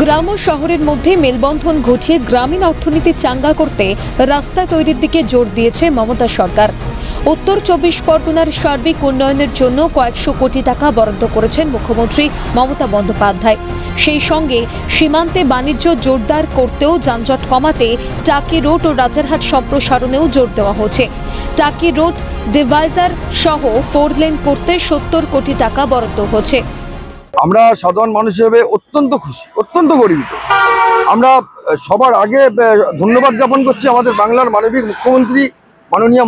গ্রাম ও শহরের মধ্যে মেলবন্ধন ঘটিয়ে গ্রামীণ অর্থনীতি চাঙ্গা করতে রাস্তা তৈরির দিকে জোর দিয়েছে মমতা সরকার। উত্তর 24 পরগনার সার্বিক উন্নয়নের জন্য কয়েকশো কোটি টাকা বরাদ্দ করেছেন মুখ্যমন্ত্রী মমতা বন্দ্যোপাধ্যায়। সেই সঙ্গে সীমান্তে বাণিজ্য জোরদার করতেও যানজট কমাতে টাকি রোড ও রাজারহাট সম্প্রসারণেও জোর দেওয়া হচ্ছে। টাকি রোড ডিভাইজার সহ 4 লেন করতে 70 কোটি টাকা বরাদ্দ হচ্ছে। আমরা সাধারণ মানুষ হিসেবে অত্যন্ত খুশি, অত্যন্ত গর্বিত। আমরা সবার আগে ধন্যবাদ জ্ঞাপন করছি আমাদের বাংলার মানবিক মুখ্যমন্ত্রী মাননীয়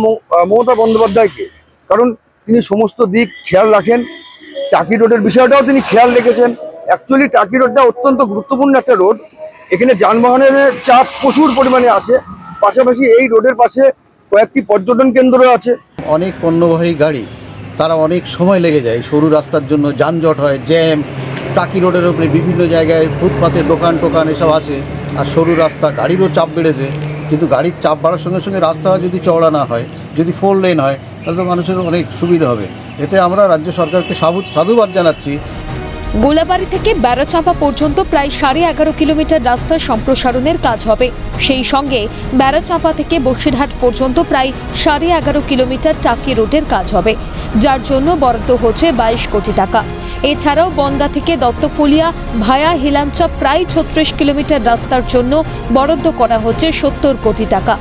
মমতা বন্দ্যোপাধ্যায়কে, কারণ তিনি সমস্ত দিক খেয়াল রাখেন। টাকি রোডের বিষয়টাও তিনি খেয়াল রেখেছেন। অ্যাকচুয়ালি টাকি রোডটা অত্যন্ত গুরুত্বপূর্ণ একটা রোড। এখানে যানবাহনের চাপ প্রচুর পরিমাণে আছে। পাশাপাশি এই রোডের পাশে কয়েকটি পর্যটন কেন্দ্র আছে। অনেক পণ্যবাহী গাড়ি, তারা অনেক সময় লেগে যায়। সরু রাস্তার জন্য যানজট হয়, জ্যাম। টাকি রোডের উপরে বিভিন্ন জায়গায় ফুটপাতের দোকান টোকান এসব আছে, আর সরু রাস্তা, গাড়িরও চাপ বেড়েছে। কিন্তু গাড়ির চাপ বাড়ার সঙ্গে সঙ্গে রাস্তা যদি চওড়া না হয়, যদি 4 লেন হয়, তাহলে তো মানুষের অনেক সুবিধা হবে। এতে আমরা রাজ্য সরকারকে সাধুবাদ জানাচ্ছি। গোলাবাড়ি থেকে বেড়াচাঁপা পর্যন্ত প্রায় 11.5 কিলোমিটার রাস্তা সম্প্রসারণের কাজ হবে। সেই সঙ্গে বেড়াচাঁপা থেকে বসিরহাট পর্যন্ত প্রায় 11.5 কিলোমিটার টাকি রোডের কাজ হবে, যার জন্য বরাদ্দ হচ্ছে 22 কোটি টাকা। এছাড়াও বনগা থেকে দত্তফুলিয়া ভায়া হিলাঞ্চা প্রায় 36 কিলোমিটার রাস্তার জন্য বরাদ্দ করা হচ্ছে 70 কোটি টাকা।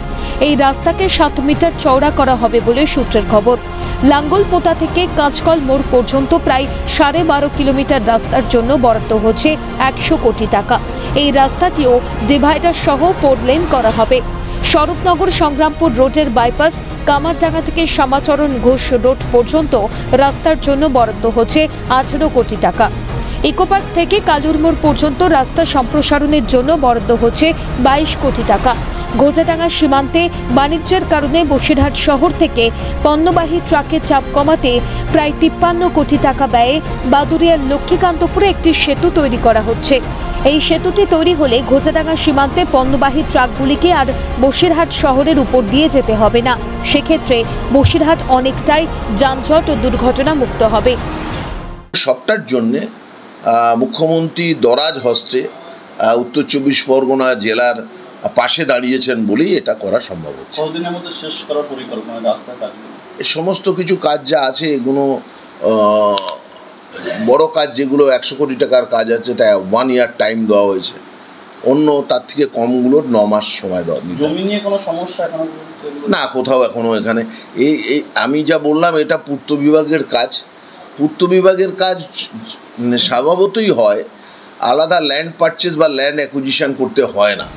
এই রাস্তাকে 7 মিটার চওড়া করা হবে বলে সূত্রের খবর। লাঙ্গলপোতা থেকে কাঁচকল মোড় পর্যন্ত প্রায় 12.5 কিলোমিটার রাস্তার জন্য বরাদ্দ হচ্ছে 100 কোটি টাকা। এই রাস্তাটিও ডিভাইডার সহ 4 লেন করা হবে। স্বরূপনগর সংগ্রামপুর রোডের বাইপাস কামারডাঙ্গা থেকে শ্যামাচরণ ঘোষ রোড পর্যন্ত রাস্তার জন্য বরাদ্দ হচ্ছে 18 কোটি টাকা। ইকোপার্ক থেকে কালুর মোড় পর্যন্ত রাস্তা সম্প্রসারণের জন্য বরাদ্দ হচ্ছে 22 কোটি টাকা। গোজাডাঙ্গা সীমান্তে বাণিজ্যের কারণে বসিরহাট শহর থেকে পণ্যবাহী ট্রাকের চাপ কমাতে প্রায় 53 কোটি টাকা ব্যয়ে বাদুরিয়ার লক্ষ্মীকান্তপুরে একটি সেতু তৈরি করা হচ্ছে। এই সেতুটি তৈরি হলে গোজাডাঙ্গা সীমান্তে পণ্যবাহী ট্রাকগুলিকে আর বসিরহাট শহরের উপর দিয়ে যেতে হবে না। সেক্ষেত্রে বসিরহাট অনেকটাই যানজট ও দুর্ঘটনা মুক্ত হবে। সবটার জন্যে মুখ্যমন্ত্রী দরাজ হস্তে উত্তর 24 পরগনা জেলার পাশে দাঁড়িয়েছেন বলেই এটা করা সম্ভব হচ্ছে। কতদিনের মধ্যে শেষ করার পরিকল্পনা রাস্তার কাজগুলো? এই সমস্ত কিছু কাজ যা আছে এগুলো বড় কাজ, যেগুলো 100 কোটি টাকার কাজ আছে, এটা 1 ইয়ার টাইম দেওয়া হয়েছে। অন্য তার থেকে কমগুলোর 9 মাস সময় দেওয়া। জমি নিয়ে কোনো সমস্যা এখনো না, কোথাও এখনো এখানে এই আমি যা বললাম এটা পূর্ত বিভাগের কাজ। পূর্ত বিভাগের কাজ স্বভাবতই হয়, আলাদা ল্যান্ড পারচেজ বা ল্যান্ড অ্যাকুইজিশন করতে হয় না।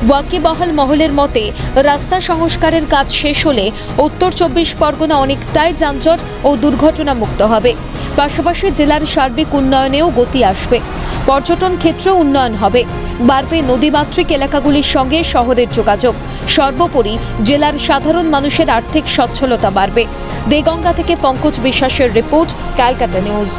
ওয়াকিবহাল মহলের মতে রাস্তা সংস্কারের কাজ শেষ হলে উত্তর 24 পরগনা অনেকটাই যানজট ও দুর্ঘটনা মুক্ত হবে। পাশাপাশি জেলার সার্বিক উন্নয়নেও গতি আসবে। পর্যটন ক্ষেত্রে উন্নয়ন হবে, বাড়বে নদীমাতৃক এলাকাগুলির সঙ্গে শহরের যোগাযোগ। সর্বোপরি জেলার সাধারণ মানুষের আর্থিক সচ্ছলতা বাড়বে। দেগঙ্গা থেকে পঙ্কজ বিশ্বাসের রিপোর্ট, ক্যালকাটা নিউজ।